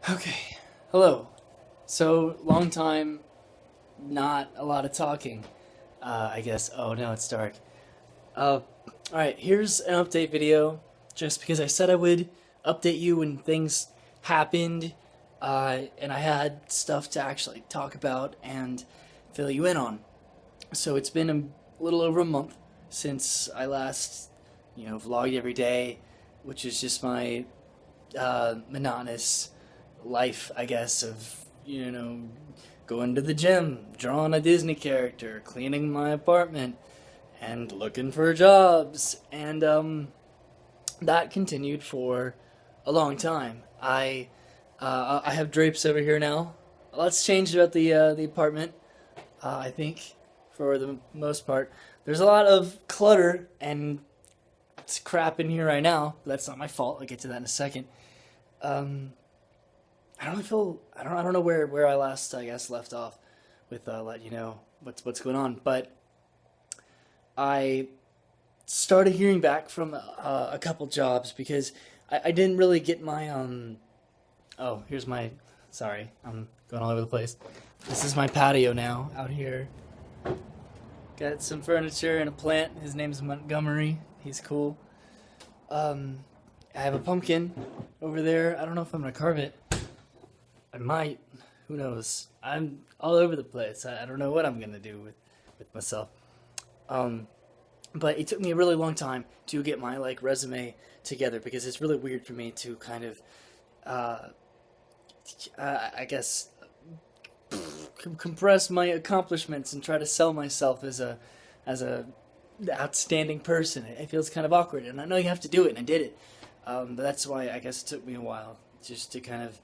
Okay, hello. So, long time, not a lot of talking, I guess. Oh no, it's dark. Alright, here's an update video, just because I said I would update you when things happened, and I had stuff to actually talk about and fill you in on. So, it's been a little over a month since I last, vlogged every day, which is just my monotonous life, I guess, of, going to the gym, drawing a Disney character, cleaning my apartment, and looking for jobs. And that continued for a long time. I have drapes over here now. Lots changed about the apartment. I think for the most part, there's a lot of clutter and it's crap in here right now. But that's not my fault. I'll get to that in a second. Um, I don't know where I last, I guess, left off with let you know what's going on. But I started hearing back from a couple jobs because I didn't really get my oh, here's my, sorry, I'm going all over the place. This is my patio now out here. Got some furniture and a plant. His name's Montgomery. He's cool. I have a pumpkin over there. I don't know if I'm gonna carve it. I might. Who knows? I'm all over the place. I don't know what I'm gonna do with myself. Um, but it took me a really long time to get my resume together because it's really weird for me to kind of, uh, I guess, compress my accomplishments and try to sell myself as a outstanding person. It feels kind of awkward, and I know you have to do it, and I did it. But that's why I guess it took me a while just to kind of,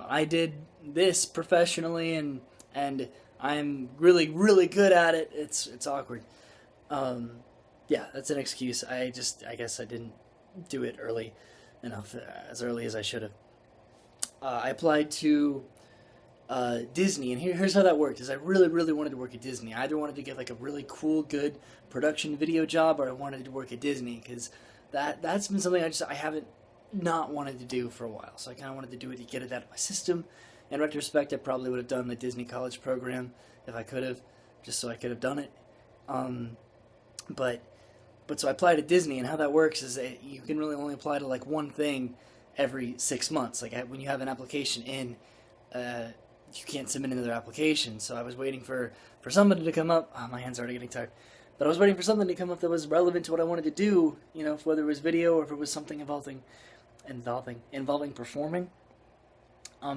I did this professionally, and I'm really good at it. It's awkward. Um, yeah, that's an excuse. I guess I didn't do it early enough, as early as I should have. I applied to Disney, and here's how that worked. Is I really wanted to work at Disney. I either wanted to get a really cool, good production video job, or I wanted to work at Disney because that's been something I haven't not wanted to do for a while. So I kind of wanted to do it to get it out of my system. In retrospect, I probably would have done the Disney college program if I could have, just so I could have done it. Um, but so I applied to Disney, and how that works is that you can really only apply to one thing every 6 months. When you have an application in, you can't submit another application. So I was waiting for somebody to come up. Oh, my hands are already getting tired. But I was waiting for something to come up that was relevant to what I wanted to do. Whether it was video or if it was something involving performing.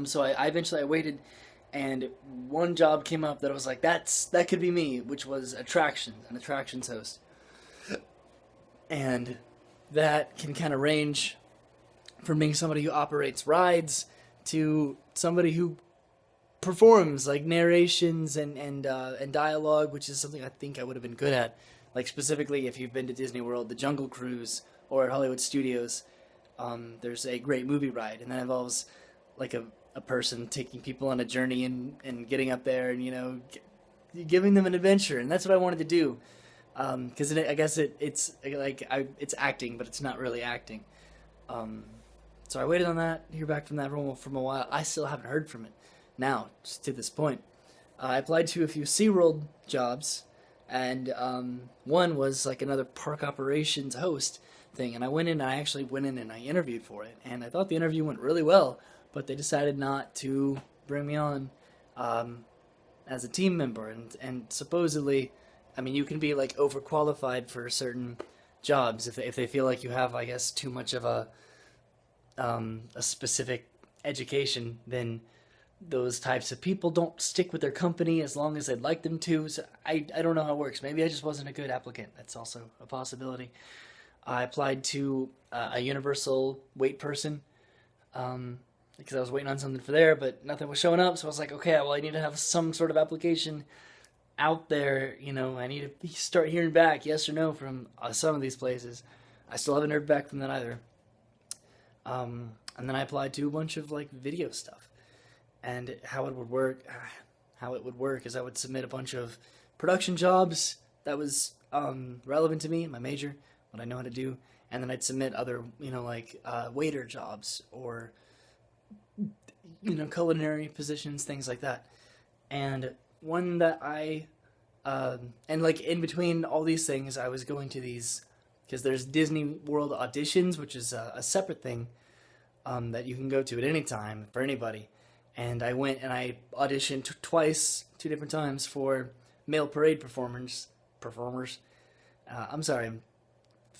So I eventually waited, and one job came up that I was like, that could be me, which was an attractions host, and that can kind of range from being somebody who operates rides to somebody who performs narrations and dialogue, which is something I think I would have been good at. Specifically, if you've been to Disney World, the Jungle Cruise, or at Hollywood Studios, there's a great movie ride, and that involves a person taking people on a journey and getting up there and giving them an adventure, and that's what I wanted to do. Because I guess it's acting, but it's not really acting. So I waited on that, hear back from that from a while. I still haven't heard from it now, just to this point. I applied to a few SeaWorld jobs, and one was another park operations host thing. And I actually went in and I interviewed for it. And I thought the interview went really well, but they decided not to bring me on as a team member. And supposedly, I mean, you can be overqualified for certain jobs if they feel like you have, I guess, too much of a specific education, then those types of people don't stick with their company as long as they'd like them to. So I don't know how it works. Maybe I just wasn't a good applicant. That's also a possibility. I applied to a Universal wait person because I was waiting on something for there, but nothing was showing up. So I was like, okay, well, I need to have some sort of application out there. I need to start hearing back, yes or no, from some of these places. I still haven't heard back from that either. And then I applied to a bunch of video stuff. And how it would work is I would submit a bunch of production jobs that was relevant to me, my major, what I know how to do, and then I'd submit other, waiter jobs or culinary positions, things like that. And one that and like in between all these things, I was going to these, because there's Disney World auditions, which is a separate thing that you can go to at any time for anybody. And I went and I auditioned twice, 2 different times, for male parade performers. I'm sorry, I'm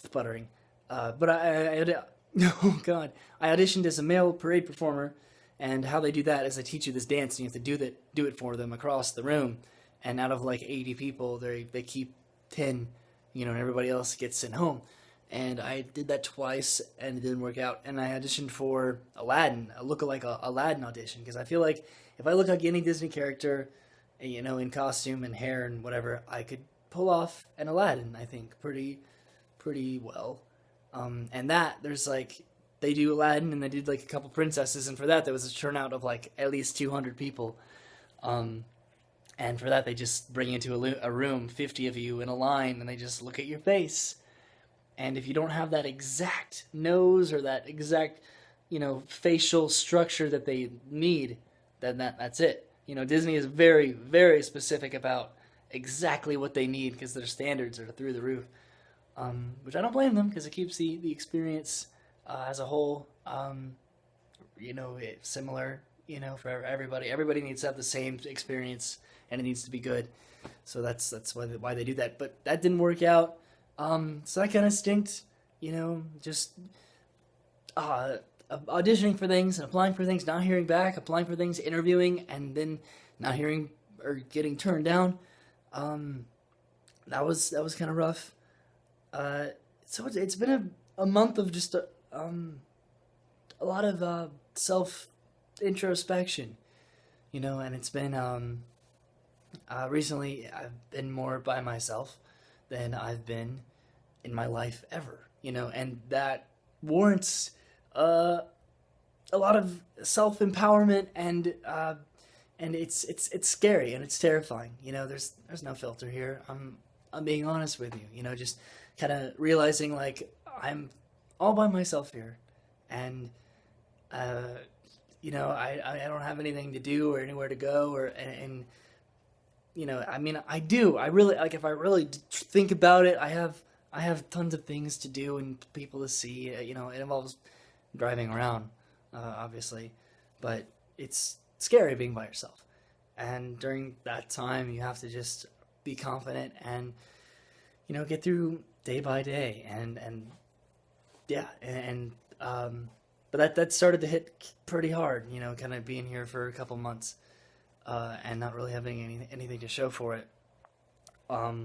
sputtering. But oh god, I auditioned as a male parade performer, and how they do that is they teach you this dance, and you have to do it for them across the room. And out of like 80 people, they keep 10, and everybody else gets sent home. And I did that twice, and it didn't work out. And I auditioned for Aladdin, a lookalike Aladdin audition, because I feel like if I look like any Disney character, in costume and hair and whatever, I could pull off an Aladdin, I think, pretty well. And there's like, they do Aladdin, and they did like a couple princesses, and for that there was a turnout of like at least 200 people. And for that they just bring you into a room, 50 of you in a line, and they just look at your face. And if you don't have that exact nose or that exact, facial structure that they need, then that's it. Disney is very, very specific about exactly what they need, because their standards are through the roof. Which I don't blame them, because it keeps the experience as a whole, similar, for everybody. Everybody needs to have the same experience, and it needs to be good. So that's why they do that. But that didn't work out. So that kind of stinked, just auditioning for things and applying for things, not hearing back, applying for things, interviewing, and then not hearing or getting turned down. That was kind of rough. So it's been a month of just a lot of self introspection, and it's been recently I've been more by myself than I've been in my life ever, and that warrants a lot of self-empowerment, and it's scary and it's terrifying. There's no filter here. I'm being honest with you. Just kind of realizing like I'm all by myself here, and I don't have anything to do or anywhere to go, and I do. I really, like, if I really think about it, I have tons of things to do and people to see. It involves driving around, obviously, but it's scary being by yourself. And during that time, you have to just be confident and, get through day by day. But that started to hit pretty hard, kind of being here for a couple months. And not really having anything to show for it. But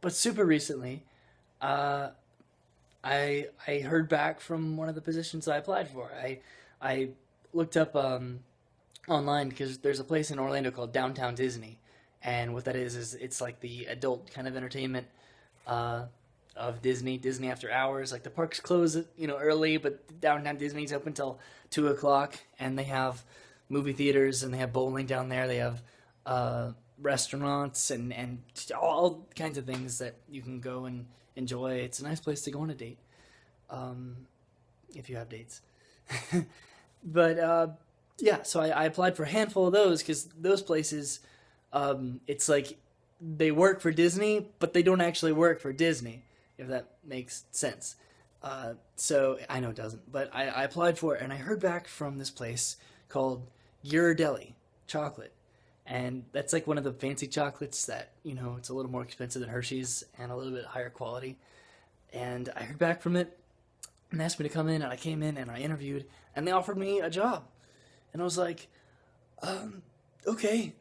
super recently, I heard back from one of the positions I applied for. I looked up online, because there's a place in Orlando called Downtown Disney, and what that is it's like the adult kind of entertainment of Disney After Hours. Like, the parks close early, but Downtown Disney's open till 2:00, and they have movie theaters, and they have bowling down there. They have restaurants and all kinds of things that you can go and enjoy. It's a nice place to go on a date, if you have dates. But so I applied for a handful of those, because those places, it's like they work for Disney, but they don't actually work for Disney, if that makes sense. So I know it doesn't, but I applied for it, and I heard back from this place called Ghirardelli Chocolate. And that's like one of the fancy chocolates that, it's a little more expensive than Hershey's and a little bit higher quality. And I heard back from it, and they asked me to come in, and I came in and I interviewed, and they offered me a job. And I was like, okay,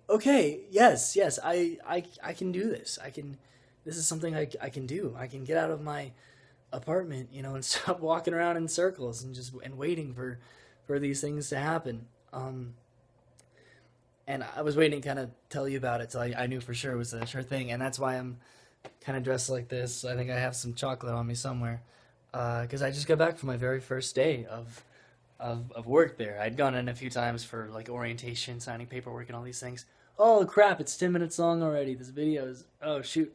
yes, I can do this. This is something I can do. I can get out of my apartment, and stop walking around in circles and waiting for these things to happen. And I was waiting to kind of tell you about it till I knew for sure it was a sure thing, and that's why I'm kind of dressed like this. I think I have some chocolate on me somewhere, because I just got back from my very first day of work there. I'd gone in a few times for like orientation, signing paperwork, and all these things. Oh crap! It's 10 minutes long already. This video is, oh shoot.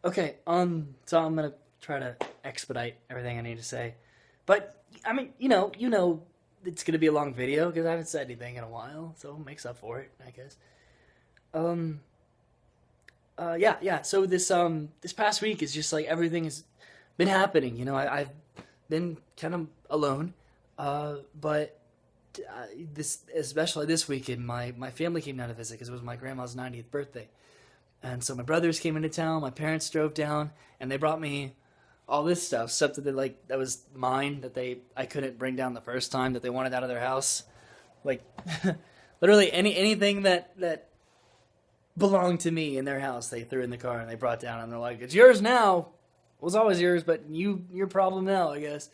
Okay, so I'm gonna try to expedite everything I need to say. But I mean, it's gonna be a long video because I haven't said anything in a while, so it makes up for it, I guess. Um, yeah, yeah. So this past week is just like everything has been happening. I've been kind of alone, but this especially this weekend, my family came down to visit because it was my grandma's 90th birthday, and so my brothers came into town. My parents drove down, and they brought me all this stuff that that was mine that I couldn't bring down the first time that they wanted out of their house, like literally anything that belonged to me in their house they threw in the car and they brought down, and they're like, it's yours now. It was always yours, but your problem now, I guess.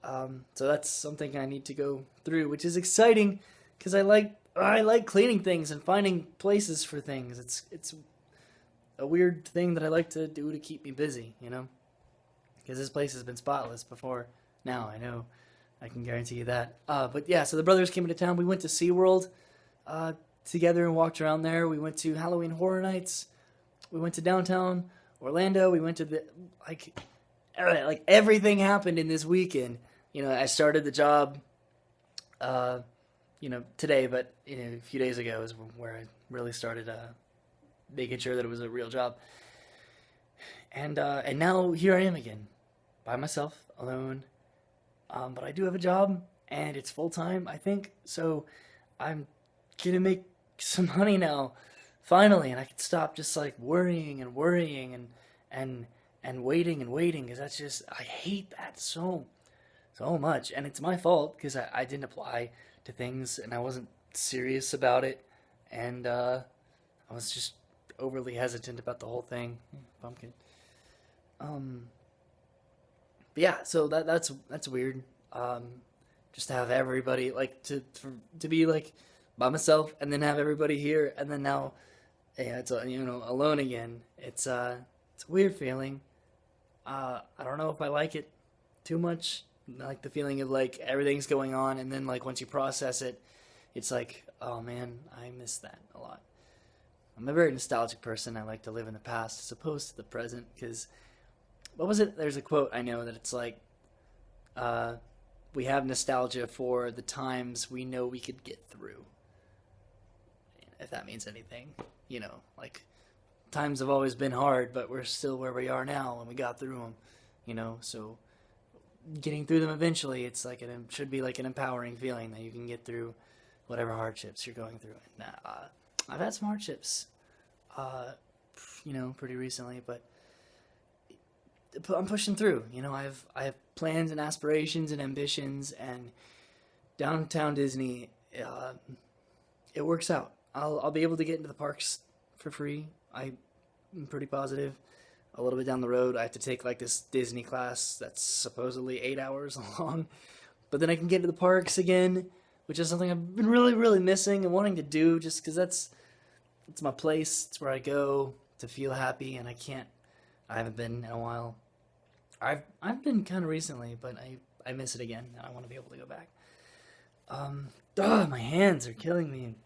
So that's something I need to go through, which is exciting because I like cleaning things and finding places for things. It's a weird thing that I like to do to keep me busy, because this place has been spotless before now. I know, I can guarantee you that. But yeah, so the brothers came into town. We went to SeaWorld together and walked around there. We went to Halloween Horror Nights. We went to downtown Orlando. We went to like everything happened in this weekend. I started the job, today, but a few days ago is where I really started making sure that it was a real job. And now here I am again, by myself, alone. But I do have a job, and it's full time, I think. So I'm gonna make some money now, finally, and I can stop just like worrying and worrying and waiting and waiting, because I hate that so much, and it's my fault because I didn't apply to things and I wasn't serious about it, and I was just overly hesitant about the whole thing. Pumpkin. But yeah, so that's weird. Just to have everybody like to be like by myself, and then have everybody here, and then now, yeah, it's alone again. It's a weird feeling. I don't know if I like it too much. Like the feeling of like everything's going on, and then like once you process it, it's like, oh man, I miss that a lot. I'm a very nostalgic person. I like to live in the past as opposed to the present, because what was it? There's a quote I know that it's like, we have nostalgia for the times we know we could get through. If that means anything, like times have always been hard, but we're still where we are now, and we got through them, so getting through them eventually, it's like should be like an empowering feeling that you can get through whatever hardships you're going through. And I've had some hardships, pretty recently, but I'm pushing through. I have plans and aspirations and ambitions, and downtown Disney, it works out. I'll be able to get into the parks for free. I'm pretty positive. A little bit down the road, I have to take like this Disney class that's supposedly 8 hours long, but then I can get to the parks again, which is something I've been really, really missing and wanting to do, just because it's my place. It's where I go to feel happy, and I haven't been in a while. I've been kind of recently, but I miss it again, and I want to be able to go back. My hands are killing me.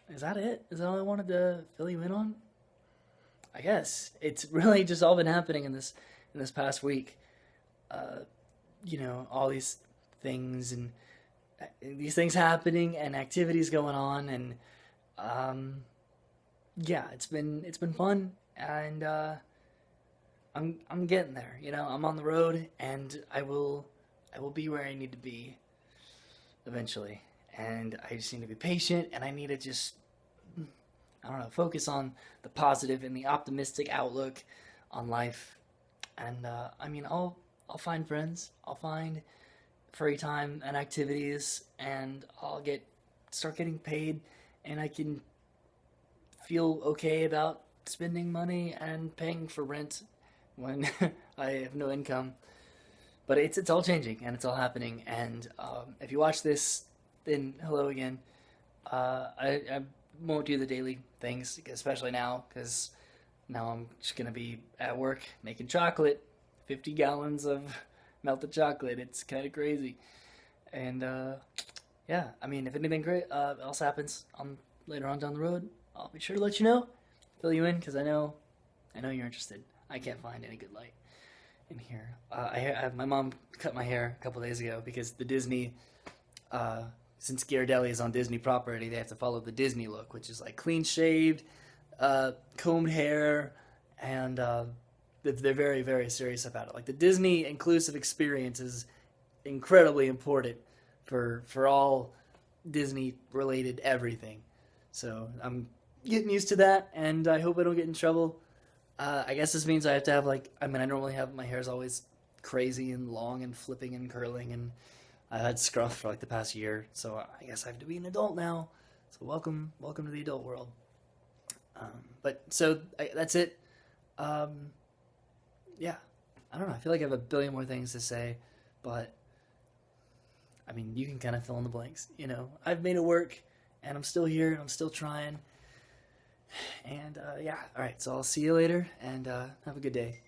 Is that it? Is that all I wanted to fill you in on? I guess it's really just all been happening in this past week. All these things and these things happening and activities going on, and yeah, it's been fun, and I'm getting there. I'm on the road, and I will be where I need to be eventually, and I just need to be patient, and I need to just, I don't know, focus on the positive and the optimistic outlook on life. And I'll find friends, I'll find free time and activities, and I'll start getting paid, and I can feel okay about spending money and paying for rent when I have no income. But it's all changing, and it's all happening. And if you watch this, then hello again. I won't do the daily things, especially now, because now I'm just going to be at work making chocolate, 50 gallons of melted chocolate. It's kind of crazy. And yeah, if anything great else happens later on down the road, I'll be sure to let you know, fill you in, because I know you're interested. I can't find any good light. in here. My mom cut my hair a couple days ago because the Disney, since Ghirardelli is on Disney property, they have to follow the Disney look, which is like clean shaved, combed hair, and they're very, very serious about it. Like the Disney inclusive experience is incredibly important for all Disney related everything. So I'm getting used to that, and I hope I don't get in trouble. I guess this means I have to have like, I mean, I normally have my hair's always crazy and long and flipping and curling, and I've had scruff for like the past year, so I guess I have to be an adult now. So welcome to the adult world. That's it. Yeah, I don't know. I feel like I have a billion more things to say, but I mean, you can kind of fill in the blanks. You know, I've made it work, and I'm still here, and I'm still trying. And yeah, all right. So I'll see you later, and have a good day.